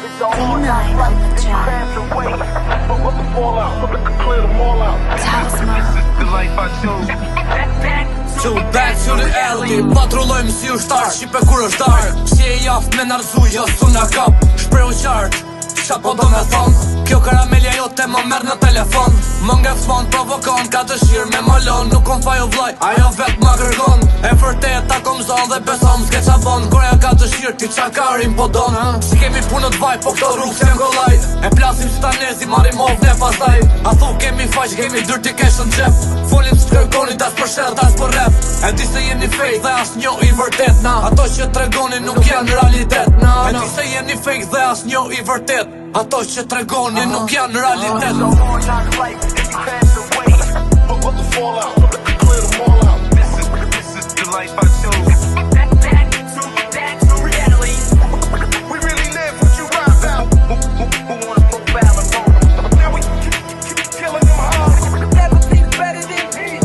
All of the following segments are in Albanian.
E9 on the track. Back to the alley, patrullojmë si ushtar, Shqipe kur është dark. Si e jaft me narzu, jo su nga kap. Shpreu qartë, qa po do me thonë. Kjo karamelja jote më merë në telefon. Më nga fsmon provokon, ka dëshirë me malon. Nuk kom faj o vlaj, ajo vet ma kërgon. E vërtet ta kom zon dhe besom s'ke qa bon. Korea ka dëshirë, ti qa karim po don. Si kemi punët vaj, po këto rrugë s'jem kolaj. E plasim si ta nezi, marim ovne pastaj. A thu kemi faq, kemi dyrti kesh në gjep. Folim së kërkoni, tas për shell, tas për rap. E di se jeni fake dhe as njo i vërtet na. Ato që tregoni nuk janë realitet na. E di se jeni fake dhe as njo i vërtet. Ato që tregoni nuk janë realitet. This is the life I chose. Back to reality. We really live what you rap about. Who wanna profile and roll? Now we killing them hard. Everything's better than me.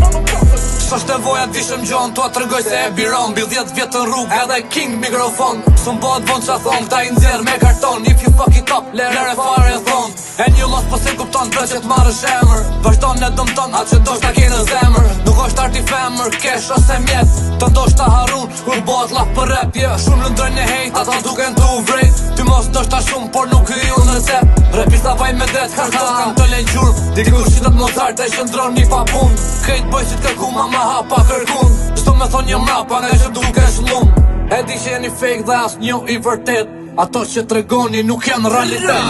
Shashte voja t'vishëm gjon, tua tërgoj se e biron. Bil 10 vjetë në rrug, edhe king mikrofon. Sun bëhet von qa thon, ta i nxjerr me karton. If you fuck it up, lere fare e thon. E një los po se kupton, për që t'marrë shemër. Vazhdon e dëmton, atë që doshta ke në zemër. Nuk është arti femër, kesh ose mjet. Të ndoshta harun, kur bëhet laf për rap, yeah. Shumë lëndrojnë e hejt, ata duken t'u vrejt. Ty mos ndoshta shumë, por nuk hy unë recept. Rapista vaj me det, kartos kam të len gjurë. Dikush që të Mozart e qëndron një pa pun. Kejt bëj si t'kërku ma me hapa kërkun. Shto me thon një mrapa, ne që dukesh lum. E di që jeni fake dhe as një i vërtet. Ato që tregoni nuk janë realitet.